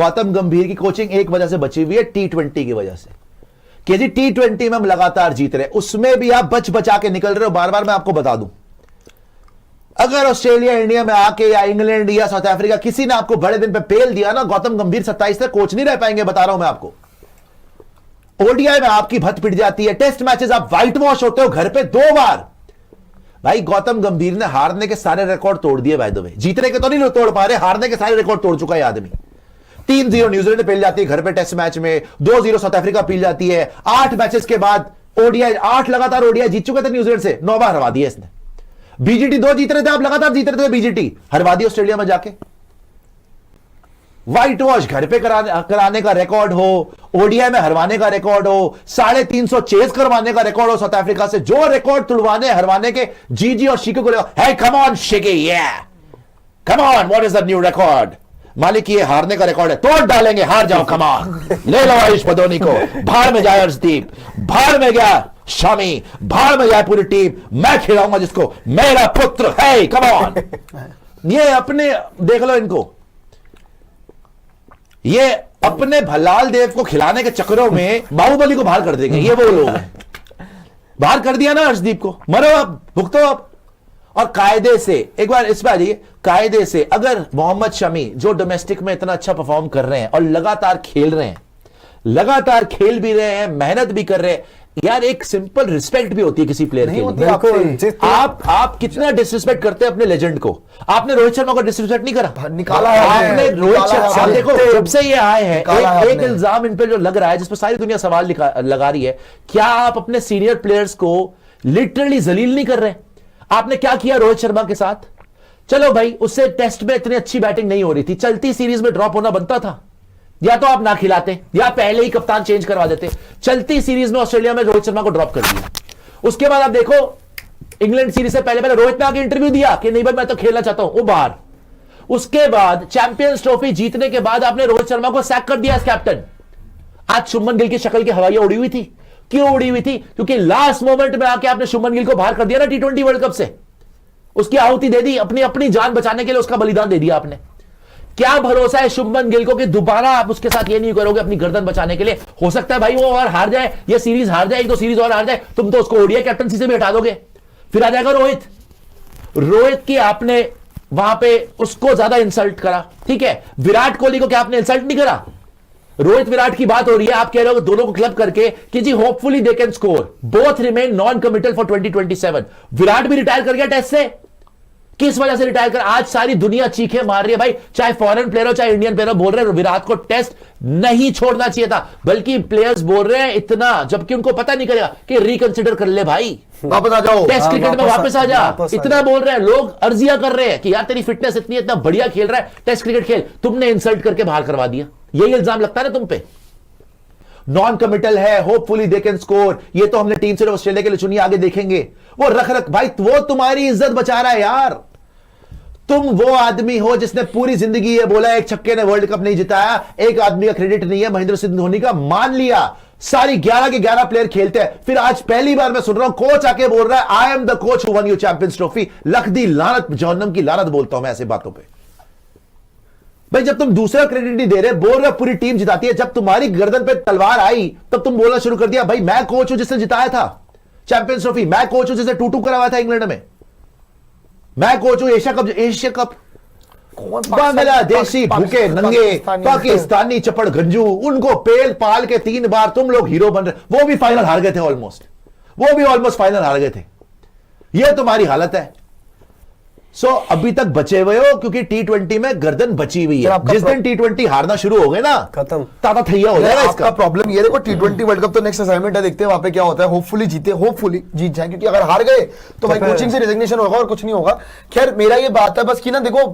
गौतम गंभीर की कोचिंग एक वजह से बची हुई है, T20 की वजह से, कि जी T20 में हम लगातार जीत रहे, उसमें भी आप बच बचा के निकल रहे हो। बार बार मैं आपको बता दूं, अगर ऑस्ट्रेलिया इंडिया में आके या इंग्लैंड या साउथ अफ्रीका किसी ने आपको बड़े दिन पे पेल दिया ना, गौतम गंभीर 27 तक कोच नहीं रह पाएंगे, बता रहा हूं मैं आपको। ओडीआई में आपकी भत पिट जाती है, टेस्ट मैचेस आप व्हाइट वॉश होते हो घर पे 2 बार। भाई गौतम गंभीर ने हारने के सारे रिकॉर्ड तोड़ दिए, बाय द वे, जीतने के तो नहीं तोड़ पा रहे, हारने के सारे रिकॉर्ड तोड़ चुका है आदमी। 3-0 न्यूजीलैंड पेल जाती है घर पे टेस्ट मैच में, 2-0 साउथ अफ्रीका पील जाती है, 8 मैचेस के बाद ओडीआई 8 लगातार ओडीआई जीत चुके थे न्यूजीलैंड से, 9 बार हरवा दिया इसने। बीजीटी 2 जीत रहे थे आप, लगातार जीत रहे थे, बीजीटी हरवा दी ऑस्ट्रेलिया में जाके। व्हाइट वॉश घर पे कराने का रिकॉर्ड हो, ओडीआई में हरवाने का रिकॉर्ड हो, 350 चेस करवाने का रिकॉर्ड हो साउथ अफ्रीका से, जो रिकॉर्ड तुड़वाने हरवाने के जीजी और शिको को, हे कम ऑन शिकी, या come on, what is the new record? मालिक ये हारने का रिकॉर्ड है, तोड़ डालेंगे, हार जाओ, कम ऑन, ले लो आयुष पदोनी को, भाड़ में जाए अर्शदीप, भाड़ में गया शामी, भाड़ में जाए पूरी टीम, मैं खिलाऊंगा जिसको मेरा पुत्र है, कम ऑन। ये अपने देख लो इनको, ये अपने भल्लाल देव को खिलाने के चक्करों में बाहुबली को बाहर कर देंगे, ये वो लोग हैं। बाहर कर दिया ना अर्शदीप को, मरो अब, भुगतो अब। और कायदे से, एक बार इस पर आ जाइए, कायदे से अगर मोहम्मद शमी जो डोमेस्टिक में इतना अच्छा परफॉर्म कर रहे हैं और लगातार खेल रहे हैं, लगातार खेल भी रहे हैं, मेहनत भी कर रहे हैं, यार एक सिंपल रिस्पेक्ट भी होती है किसी प्लेयर के लिए। आप कितना डिसरिस्पेक्ट करते हैं अपने लेजेंड को। आपने रोहित शर्मा को डिसरिस्पेक्ट नहीं करा, निकाला आपने रोहित शर्मा, देखो जब से ये आए हैं एक इल्जाम इन पे जो लग रहा है, जिसपे सारी दुनिया सवाल लगा रही है, क्या आप अपने सीनियर प्लेयर्स को लिटरली जलील नहीं कर रहे? आपने क्या किया रोहित शर्मा के साथ? चलो भाई, उससे टेस्ट में इतनी अच्छी बैटिंग नहीं हो रही थी, चलती सीरीज में ड्रॉप होना बनता था, या तो आप ना खिलाते या पहले ही कप्तान चेंज करवा देते। चलती सीरीज में ऑस्ट्रेलिया में रोहित शर्मा को ड्रॉप कर दिया। उसके बाद आप देखो इंग्लैंड सीरीज से पहले रोहित ने आके इंटरव्यू दिया कि नहीं भाई मैं तो खेलना चाहता हूं, वो बाहर। उसके बाद चैंपियंस ट्रॉफी जीतने के बाद आपने रोहित शर्मा को सैक कर दिया एज कैप्टन। आज शुभमन गिल की शक्ल की हवाइयां उड़ी हुई थी। क्यों उड़ी हुई थी? क्योंकि लास्ट मोमेंट में आके आपने शुभमन गिल को बाहर कर दिया ना T20 वर्ल्ड कप से, उसकी आहुति दे दी, अपनी जान बचाने के लिए उसका बलिदान दे दिया आपने। क्या भरोसा है शुभमन गिल को कि दोबारा आप उसके साथ ये नहीं करोगे अपनी गर्दन बचाने के लिए? हो सकता है भाई वो और हार जाए, ये सीरीज हार जाए, 1-2 सीरीज और हार जाए, तुम तो उसको ओडीआई कैप्टनसी से भी हटा दोगे, फिर आ जाएगा रोहित की आपने वहां पे उसको ज्यादा इंसल्ट करा। ठीक है, विराट कोहली को क्या आपने इंसल्ट नहीं करा? रोहित विराट की बात हो रही है, आप कह रहे हो दोनों को क्लब करके कि जी hopefully they can score, both remain non committal for 2027। Virat भी रिटायर कर गया टेस्ट से, किस वजह से रिटायर कर? आज सारी दुनिया चीखे मार रही है भाई, चाहे फॉरेन प्लेयर हो चाहे इंडियन प्लेयर हो, बोल रहे हैं विराट को टेस्ट नहीं छोड़ना चाहिए था, बल्कि प्लेयर्स बोल रहे हैं इतना, जबकि उनको पता नहीं करेगा कि रिकंसिडर कर ले भाई, वापस आ जाओ, टेस्ट क्रिकेट में वापस आ जा, इतना बोल रहे हैं लोग, अर्जिया कर रहे हैं कि यार तेरी फिटनेस इतनी, इतना बढ़िया खेल रहा है, टेस्ट क्रिकेट खेल, तुमने इंसल्ट करके बाहर करवा दिया। यही इल्जाम लगता है ना तुम पे। नॉन कमिटल है, होपफुली दे कैन स्कोर, ये तो हमने टीम से ऑस्ट्रेलिया के लिए चुनी, आगे देखेंगे। वो रख भाई, वो तुम्हारी इज्जत बचा रहा है यार। तुम वो आदमी हो जिसने पूरी जिंदगी ये बोला एक छक्के ने वर्ल्ड कप नहीं जिताया, एक आदमी का क्रेडिट नहीं है महेंद्र सिंह धोनी का, मान लिया, सारी 11 के 11 प्लेयर खेलते हैं। फिर आज पहली बार मैं सुन रहा हूं कोच आके बोल रहा है I am the coach who one you champions trophy. लख दी लानत, जहन्नम की लानत बोलता हूं मैं ऐसे बातों पे। भाई जब तुम दूसरा क्रेडिट नहीं दे रहे, बोल रहे पूरी टीम जिताती है, जब तुम्हारी गर्दन पे तलवार आई तब तुम बोलना शुरू कर दिया भाई मैं कोच हूं जिसने जिताया था चैंपियंस ट्रॉफी, मैं कोच हूं जिसने 2-2 करवाया था इंग्लैंड में, मैं कोच हूं एशिया कप। बांग्लादेशी भूखे नंगे पाकिस्तानी चपड़ गंजू, उनको पेल पाल के 3 बार तुम लोग हीरो बन रहे, वो भी फाइनल हार गए थे ऑलमोस्ट, फाइनल हार गए थे। ये तुम्हारी हालत है। अभी तक बचे हुए हो क्योंकि T20 में गर्दन बची हुई है, जिस दिन T20 हारना शुरू हो गए ना, खत्म, ताता थैया हो जाएगा इसका। प्रॉब्लम ये देखो, T20 वर्ल्ड कप तो नेक्स्ट असाइनमेंट है, देखते हैं वहां पे क्या होता है। होपफुली जीत जाए, क्योंकि अगर हार गए तो भाई कोचिंग से रिजिग्नेशन होगा और कुछ नहीं होगा। खैर मेरा ये बात है बस कि ना, देखो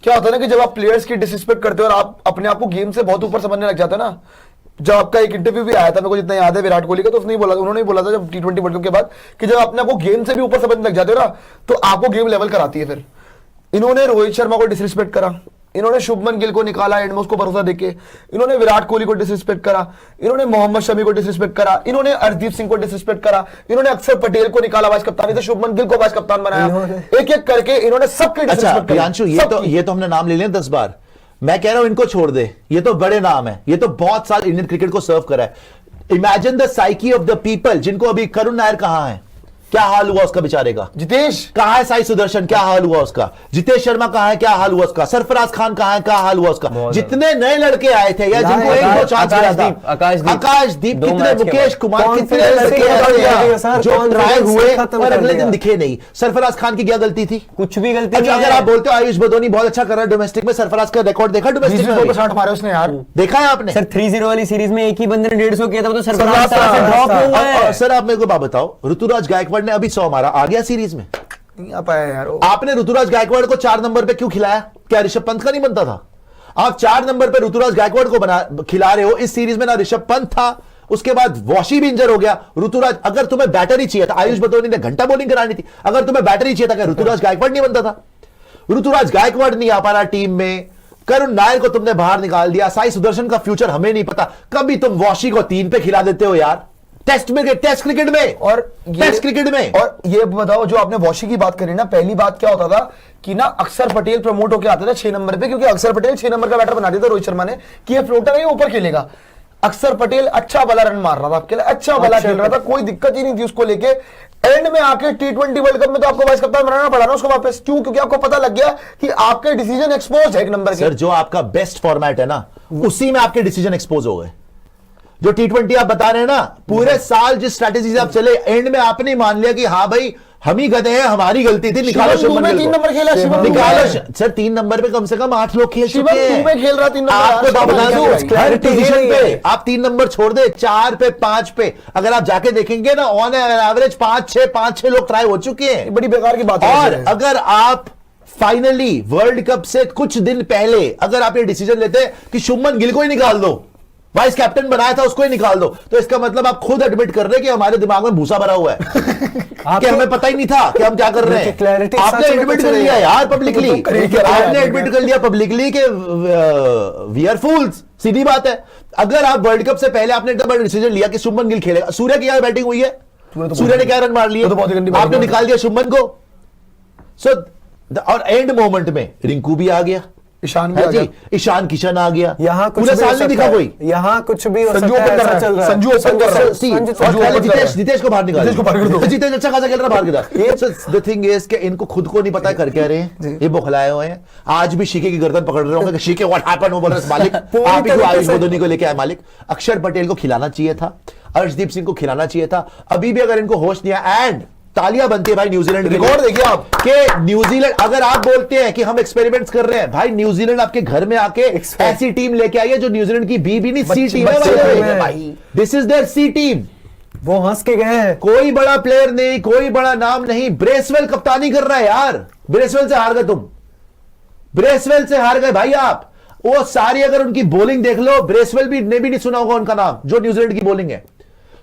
क्या होता है ना कि जब आप प्लेयर्स की डिसरिस्पेक्ट करते हो और आप अपने आप को गेम से बहुत ऊपर समझने लग जाते हैं ना। जब आपका एक इंटरव्यू भी आया था, मेरे को जितना याद है विराट कोहली का, तो उन्होंने बोला था जब T20 वर्ल्ड कप के बाद कि जब अपने आप को गेम से भी ऊपर समझने लग जाते हो ना, तो आपको गेम लेवल कराती है। फिर इन्होंने रोहित शर्मा को डिसरिस्पेक्ट करा, इन्होंने शुभमन गिल को निकाला एंड में उसको भरोसा देके, इन्होंने विराट कोहली को डिसरिस्पेक्ट करा, इन्होंने मोहम्मद शमी को डिसरिस्पेक्ट करा, इन्होंने अर्शदीप सिंह को डिसरिस्पेक्ट करा, इन्होंने अक्षर पटेल को निकाला वाइस कप्तानी से, शुभमन गिल को वाइस कप्तान बनाया, एक एक करके इन्होंने सबके डिसरिस्पेक्ट किया। ये तो हमने नाम ले लिया 10 बार। मैं कह रहा हूं इनको छोड़ दे, ये तो बड़े नाम है, ये तो बहुत साल इंडियन क्रिकेट को सर्व करा है। Imagine the psyche of the people, जिनको अभी करुण नायर कहां है, क्या हाल हुआ उसका बेचारे का। जितेश कहां है साई सुदर्शन, क्या हाल हुआ उसका। जितेश शर्मा कहां है, क्या हाल हुआ उसका। सरफराज खान कहां है, क्या हाल हुआ उसका। जितने नए लड़के आए थे या जिनको एक दो चांस मिला था, आकाशदीप कितने, मुकेश कुमार कितने लड़के आए जो ट्राई हुए और अगले दिन दिखे नहीं। सरफराज खान की क्या गलती थी, कुछ भी गलती नहीं। अगर आप बोलते हो आयुष बदोनी बहुत अच्छा कर रहा है डोमेस्टिक में, सरफराज का रिकॉर्ड देखा डोमेस्टिक में 60 मारे उसने यार, देखा है आपने। सर 3-0 वाली सीरीज में एक ही बंदे ने 150 किया था, वो तो सरफराज से ड्रॉप हुआ है। सर आप मेरे को बात बताओ, ऋतुराज गायकवाड़ ने अभी 100 मारा, आ गया सीरीज में, नहीं आ पाया यार। आपने ऋतुराज गायकवाड़ को 4 नंबर पे क्यों खिलाया, क्या ऋषभ पंत का नहीं बनता था। आप 4 नंबर पे ऋतुराज गायकवाड़ को बना खिला रहे हो। इस सीरीज में ना ऋषभ पंत था, उसके बाद वॉशी भी इंजर हो गया। ऋतुराज, अगर तुम्हें बैटर ही चाहिए था, आयुष बतौनी ने घंटा बॉलिंग करानी थी, अगर तुम्हें बैटर ही चाहिए था, क्या ऋतुराज गायकवाड़ नहीं बनता था। ऋतुराज गायकवाड़ नहीं आ पा रहा टीम में, करुण नायर को तुमने बाहर निकाल दिया, साई सुदर्शन का फ्यूचर हमें नहीं पता। कभी तुम वॉशी को 3 पे खिला देते हो यार, टेस्ट क्रिकेट में, और टेस्ट क्रिकेट में। और ये बताओ, जो आपने वॉशी की बात करी ना, पहली बात क्या होता था कि ना अक्षर पटेल प्रमोट होकर आता था 6 नंबर पे, क्योंकि अक्षर पटेल 6 नंबर का बैटर बना दिया था रोहित शर्मा ने कि ये फ्लोटर है, ऊपर खेलेगा। अक्षर पटेल अच्छा वाला रन मार रहा था आपके लिए, अच्छा वाला खेल रहा था, कोई दिक्कत ही नहीं थी उसको लेके। एंड में आके T20 वर्ल्ड कप में तो आपको वाइस कप्तान बनाना पड़ा ना उसको वापस, क्यों? क्योंकि आपको पता लग गया कि आपके डिसीजन एक्सपोज है एक नंबर के। सर जो आपका बेस्ट फॉर्मेट है ना, उसी में आपके डिसीजन एक्सपोज हो गए। जो T20 आप बता रहे हैं ना, पूरे साल जिस स्ट्रैटेजी से आप चले, एंड में आपने मान लिया कि हाँ भाई हम ही गधे हैं, हमारी गलती थी, निकालो शुभमन गिल 3 नंबर खेला, निकालो। सर 3 नंबर पे कम से कम 8 लोग खेल चुके हैं। में खेल रहा 3 नंबर, आपको बता दूं, हर पोजीशन पे आप 3 नंबर छोड़ दे, 4 पे 5 पे अगर आप जाके देखेंगे ना, ऑन एवरेज 5-6 लोग ट्राई हो चुके हैं। बड़ी बेकार की बात है। और अगर आप फाइनली वर्ल्ड कप से कुछ दिन पहले अगर आप ये डिसीजन लेते कि शुभमन गिल को ही निकाल दो, वाइस कैप्टन बनाया था उसको ही निकाल दो, तो इसका मतलब आप खुद एडमिट कर रहे हैं कि हमारे दिमाग में भूसा भरा हुआ है कि हमें पता ही नहीं था कि हम क्या कर रहे हैं। आपने एडमिट कर लिया यार पब्लिकली, आपने एडमिट कर लिया पब्लिकली कि वी आर फूल्स। सीधी बात है। अगर आप वर्ल्ड कप से पहले आपने इतना बड़ा डिसीजन लिया कि शुभमन गिल खेलेगा, सूर्य की यार बैटिंग हुई है, सूर्य ने क्या रन मार लिए, आपने निकाल दिया शुभमन को। सो और एंड मोमेंट में रिंकू भी आ गया, ईशान भी आ गया, ईशान किशन आ गया, यहाँ पूरे साल नहीं दिखा कोई, यहाँ कुछ भी हो संजू सकता है, ओपन कर ऐसा चल रहा रहा है, है। संजू ओपन कर रहा है, जितेश को बाहर निकाल, जितेश को बाहर कर दो। जितेश अच्छा खासा खेल रहा, बाहर गिरा। द थिंग इज कि इनको खुद को नहीं पता कर क्या रहे हैं, ये बौखलाए हुए हैं। आज भी शीके की गर्दन पकड़ रहे होंगे कि शीके व्हाट हैपेंड, वो बोल रहे मालिक आप ही आयुष बदोनी को लेके आए मालिक। अक्षर पटेल को खिलाना चाहिए था, अर्शदीप सिंह को खिलाना चाहिए था, अभी भी अगर इनको होश नहीं आया। एंड तालियां बनती है भाई न्यूजीलैंड, रिकॉर्ड देखिए आप कि न्यूजीलैंड, अगर आप बोलते हैं कि हम एक्सपेरिमेंट्स कर रहे हैं, भाई न्यूजीलैंड आपके घर में आके ऐसी टीम लेके आई है जो न्यूजीलैंड की बी भी नहीं सी टीम है भाई। This is their C team. वो हंस के गए हैं, कोई बड़ा प्लेयर नहीं, कोई बड़ा नाम नहीं। ब्रेसवेल कप्तानी कर रहा है यार, ब्रेसवेल से हार गए तुम, ब्रेसवेल से हार गए भाई आप। वो सारी अगर उनकी बॉलिंग देख लो, ब्रेसवेल भी ने भी नहीं सुना होगा उनका नाम, जो न्यूजीलैंड की बॉलिंग है।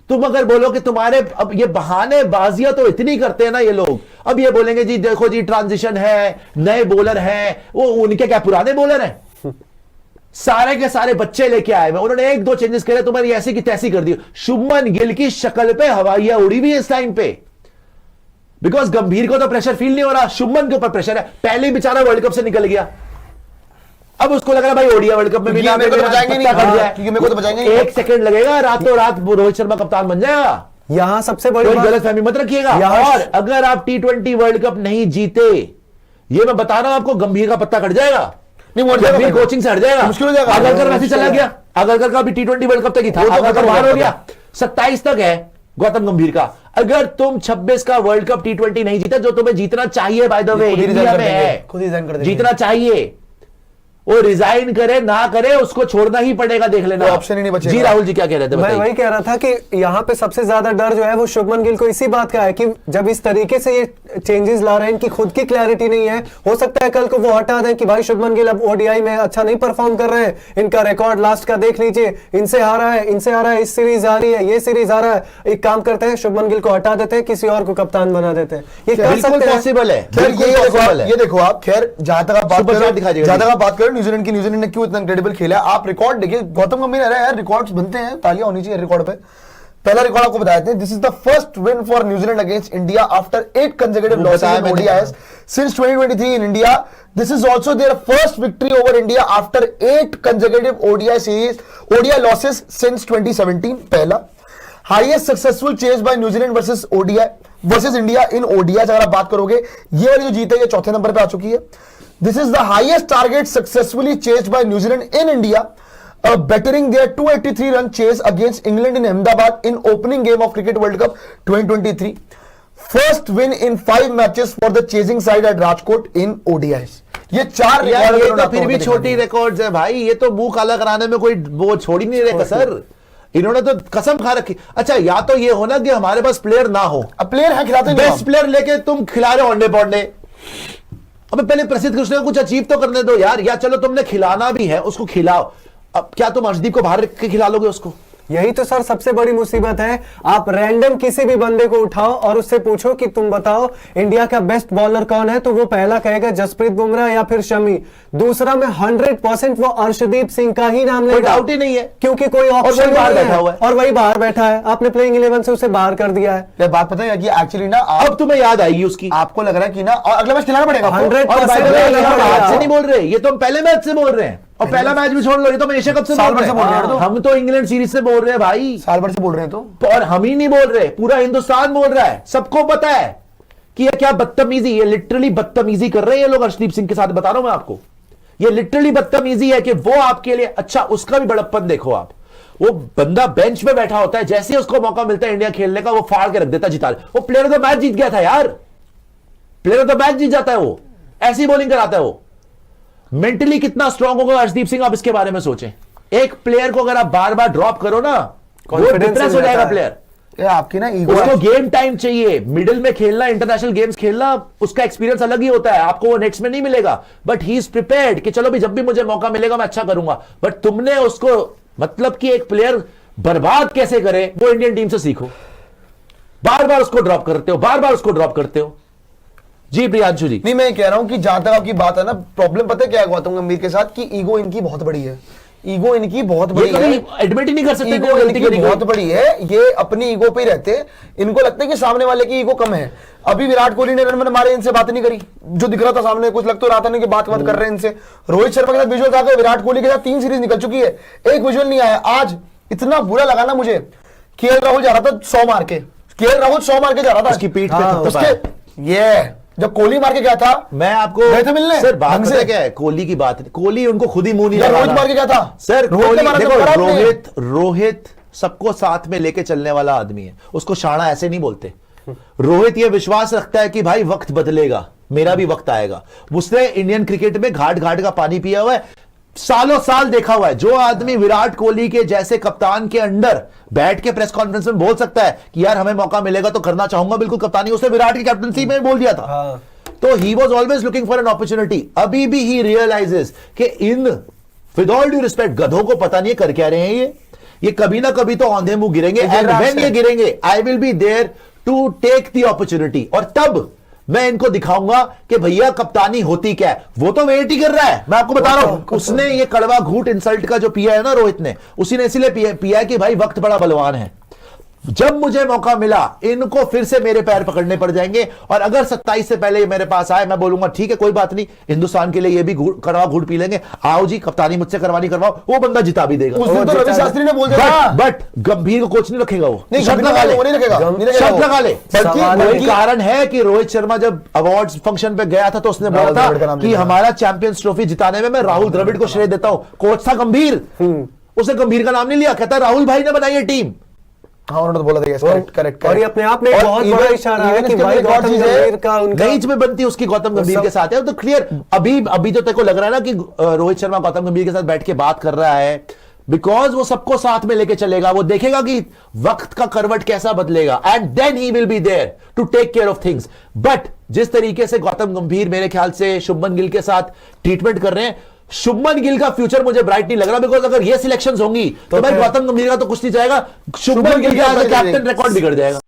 तुम अगर बोलो कि तुम्हारे, अब ये बहाने बाजियां तो इतनी करते हैं ना ये लोग, अब ये बोलेंगे जी देखो जी ट्रांजिशन है, नए बॉलर हैं, वो उनके क्या पुराने बॉलर हैं, सारे के सारे बच्चे लेके आए हैं, उन्होंने 1-2 चेंजेस करे, तुम्हारी ऐसी की तैसी कर दी। शुभमन गिल की शक्ल पे हवाइयां उड़ी हुई है इस टाइम पे, बिकॉज गंभीर को तो प्रेशर फील नहीं हो रहा, शुभमन के ऊपर प्रेशर है। पहले ही बेचारा वर्ल्ड कप से निकल गया, अब उसको लग रहा भाई ओडीआई वर्ल्ड कप में भी ना मेरे को तो बचाएंगे नहीं, क्योंकि मेरे को तो बचाएंगे नहीं। 1 सेकंड लगेगा, रातों रात रोहित शर्मा कप्तान बन जाएगा। यहाँ सबसे बड़ी कोई गलत फहमी मत रखिएगा। और अगर आप T20 वर्ल्ड कप नहीं जीते, ये मैं बता रहा हूं आपको, गंभीर का पत्ता कट जाएगा, नहीं गंभीर कोचिंग से हट जाएगा, मुश्किल हो जाएगा। अगलकर वैसे चला गया, अगलकर का भी T20 वर्ल्ड कप तक ही था, अगलकर बाहर हो गया, 27 तक है गौतम गंभीर का। अगर तुम 26 का वर्ल्ड कप T20 नहीं जीते, जो तुम्हें जीतना चाहिए बाय द वे इंडिया में है, जीतना चाहिए, वो रिजाइन करे ना करे, उसको छोड़ना ही पड़ेगा, देख लेना। ऑप्शन ही नहीं बचेगा। जी राहुल जी क्या कह रहे थे? मैं वही कह रहा था कि यहाँ पे सबसे ज्यादा डर जो है वो शुभमन गिल को इसी बात का है कि जब इस तरीके से ये चेंजेस ला रहे हैं, इनकी खुद की क्लैरिटी नहीं है, हो सकता है कल को वो हटा दें कि भाई शुभमन गिल अब ओडीआई में अच्छा नहीं परफॉर्म कर रहे हैं, इनका रिकॉर्ड लास्ट का देख लीजिए, इनसे हारा है, इनसे हारा है, इस सीरीज आ रही है, ये सीरीज आ रहा है, एक काम करते हैं शुभमन गिल को हटा देते हैं, किसी और को कप्तान बना देते हैं। ये कर सकते हैं, पॉसिबल है। ये देखो आप, खैर जहां तक आप बात करें न्यूजीलैंड की, न्यूजीलैंड ने क्यों इतना इनक्रेडिबल खेला, आप रिकॉर्ड देखिए, गौतम गंभीर यार रिकॉर्ड्स बनते हैं, तालियां होनी चाहिए रिकॉर्ड पे। पहला रिकॉर्ड आपको बताया थे, this is the first win for New Zealand against India after 8 consecutive losses in ODIs since 2023 in India. This is also their first victory over India after 8 consecutive ODI series ODI losses since 2017. पहला highest successful chase by New Zealand versus ODI versus India in ODI. अगर आप बात करोगे ये वाली जो जीत है ये चौथे नंबर पे आ चुकी है. This is the highest target successfully chased by New Zealand in India, bettering their 283 run chase against England in Ahmedabad in opening game of Cricket World Cup 2023. First win in 5 matches for the chasing side at Rajkot in ODIs. ये 4 यार ये तो फिर भी छोटी records है भाई, ये तो मुंह काला कराने में कोई वो छोड़ ही नहीं रहेगा सर. इन्होंने तो कसम खा रखी. अच्छा या तो ये होना कि हमारे पास प्लेयर ना हो, अब प्लेयर है खिलाते नहीं, बेस्ट प्लेयर लेके तुम खिला रहे हो अंडे पौंडे. अबे पहले प्रसिद्ध कृष्ण को कुछ अचीव तो करने दो यार. या चलो तुमने खिलाना भी है उसको खिलाओ. अब क्या तुम अर्शदीप को बाहर रख के खिला लोगे उसको? यही तो सर सबसे बड़ी मुसीबत है. आप रैंडम किसी भी बंदे को उठाओ और उससे पूछो कि तुम बताओ इंडिया का बेस्ट बॉलर कौन है, तो वो पहला कहेगा जसप्रीत बुमराह या फिर शमी. दूसरा में 100% वो अर्शदीप सिंह का ही नाम लेगा, कोई डाउट ही नहीं है, क्योंकि कोई ऑप्शन बाहर बैठा हुआ है. और वही बाहर बैठा है. आपने प्लेइंग 11 से उसे बाहर कर दिया है. ये बात पता है कि एक्चुअली ना अब तुम्हें याद आएगी उसकी. आपको लग रहा है कि ना और अगला मैच खिलाना पड़ेगा 100% आज से नहीं बोल रहे, ये तो हम पहले मैच से बोल रहे हैं. और पहला मैच भी छोड़ लो, ये तो हम एशिया कप से बोल रहे हैं. हम तो इंग्लैंड सीरीज से बोल रहे हैं भाई, साल भर से बोल रहे हैं तो. और हम ही नहीं बोल रहे, पूरा हिंदुस्तान बोल रहा है. सबको पता है कि ये क्या बदतमीजी, ये लिटरली बदतमीजी कर रहे हैं ये लोग अर्शदीप सिंह के साथ. बता रहा हूं मैं आपको, ये लिटरली बदतमीजी है कि वो आपके लिए. अच्छा उसका भी बड़प्पन देखो आप, वो बंदा बेंच पे बैठा होता है, जैसे ही उसको मौका मिलता है इंडिया खेलने का वो फाड़ के रख देता जिता. वो प्लेयर ऑफ द मैच जीत गया था यार, प्लेयर ऑफ द मैच जीत जाता है वो, ऐसी बॉलिंग कराता है वो. मेंटली कितना स्ट्रांग होगा अर्शदीप सिंह, आप इसके बारे में सोचें. एक प्लेयर को अगर आप बार बार ड्रॉप करो ना, वो डिप्रेस हो जाएगा प्लेयर. ये आपकी ना ईगो, उसको गेम टाइम चाहिए. मिडिल में खेलना, इंटरनेशनल गेम्स खेलना, उसका एक्सपीरियंस अलग ही होता है. आपको वो नेट्स में नहीं मिलेगा, बट ही इज प्रिपेयर्ड कि चलो भी जब भी मुझे मौका मिलेगा मैं अच्छा करूंगा. बट तुमने उसको मतलब कि एक प्लेयर बर्बाद कैसे करे वो इंडियन टीम से सीखो. बार बार उसको ड्रॉप करते हो, बार बार उसको ड्रॉप करते हो. जी प्रियांशु जी. नहीं मैं कह रहा हूं कि जहां तक आपकी बात है ना, प्रॉब्लम पता है क्या है गौतम गंभीर के साथ, कि ईगो इनकी बहुत बड़ी है. ईगो इनकी बहुत बड़ी है, एडमिट ही नहीं कर सकते. ईगो इनकी बहुत बड़ी है, ये अपनी ईगो पे ही रहते हैं. इनको लगता है कि सामने वाले की ईगो कम है. अभी विराट कोहली ने रन मारे, इनसे बात नहीं करी, जो दिख रहा था सामने कुछ लग तो रहा था नहीं कि बात कर रहे हैं इनसे. रोहित शर्मा के साथ विजुअल था, विराट कोहली के साथ 3 सीरीज निकल चुकी है, एक विजुअल नहीं आया. आज इतना बुरा लगा ना मुझे, केएल राहुल जा रहा था 100 मार के, केएल राहुल 100 मार के जा रहा था उसकी पीठ पे उसके. ये जब कोहली मार के गया था, मैं आपको मिलने सर बात पता क्या है, कोहली की बात, कोहली उनको खुद ही मुंह नहीं लगा. रोहित मार के गया था सर. देखो रोहित सबको साथ में लेके चलने वाला आदमी है, उसको शाना ऐसे नहीं बोलते. रोहित ये विश्वास रखता है कि भाई वक्त बदलेगा, मेरा भी वक्त आएगा. उसने इंडियन क्रिकेट में घाट घाट का पानी पिया हुआ है, सालों साल देखा हुआ है. जो आदमी विराट कोहली के जैसे कप्तान के अंडर बैठ के प्रेस कॉन्फ्रेंस में बोल सकता है कि यार हमें मौका मिलेगा तो करना चाहूंगा बिल्कुल कप्तानी, उसने विराट की कैप्टनसी में बोल दिया था. तो he was always looking for an opportunity. अभी भी ही रियलाइजेस कि in with all due respect गधों को पता नहीं कर क्या रहे हैं ये कभी ना कभी तो औंधे मुंह गिरेंगे. एंड व्हेन ये गिरेंगे I will be there to take the opportunity. और तब मैं इनको दिखाऊंगा कि भैया कप्तानी होती क्या है. वो तो वेट ही कर रहा है, मैं आपको बता रहा हूं. उसने ये कड़वा घूट इंसल्ट का जो पिया है ना रोहित ने, उसी ने इसीलिए पिया है कि भाई वक्त बड़ा बलवान है. जब मुझे मौका मिला इनको फिर से मेरे पैर पकड़ने पड़ जाएंगे. और अगर 27 से पहले मेरे पास आए, मैं बोलूंगा ठीक है कोई बात नहीं, हिंदुस्तान के लिए ये भी कड़वा घूट पी लेंगे. आओ जी कप्तानी मुझसे करवानी करवाओ, वो बंदा जिता भी देगा. उस दिन तो रवि शास्त्री ने बोल दिया, बट गंभीर को कोच नहीं रखेगा. वो नहीं शर्त लगा ले, शर्त लगा ले. बल्कि कारण है कि रोहित शर्मा जब अवार्ड्स फंक्शन पे गया था तो उसने बोला था कि हमारा चैंपियंस ट्रॉफी जिताने में मैं राहुल द्रविड़ को श्रेय देता हूं. कोच था गंभीर, उसने गंभीर का नाम नहीं लिया, कहता राहुल भाई ने बनाई है टीम. हाँ उन्होंने तो बोला था करेक्ट. और ये अपने आप में एक बहुत बड़ा इशारा है कि भाई गौतम गंभीर का उनका गईच में बनती उसकी गौतम गंभीर के साथ है. तो क्लियर अभी तो तेरे को लग रहा है ना कि रोहित शर्मा गौतम गंभीर के साथ बैठ के बात कर रहा है, बिकॉज वो सबको साथ में लेके चलेगा. वो देखेगा कि वक्त का करवट कैसा बदलेगा, and then he will be there to take care of things. But जिस तरीके से गौतम गंभीर मेरे ख्याल से शुभमन गिल के साथ ट्रीटमेंट कर रहे हैं, शुभमन गिल का फ्यूचर मुझे ब्राइट नहीं लग रहा. बिकॉज अगर ये सिलेक्शंस होंगी तो भाई गौतम गंभीर का तो कुछ नहीं जाएगा, शुभमन गिल का कैप्टन रिकॉर्ड बिगड़ जाएगा.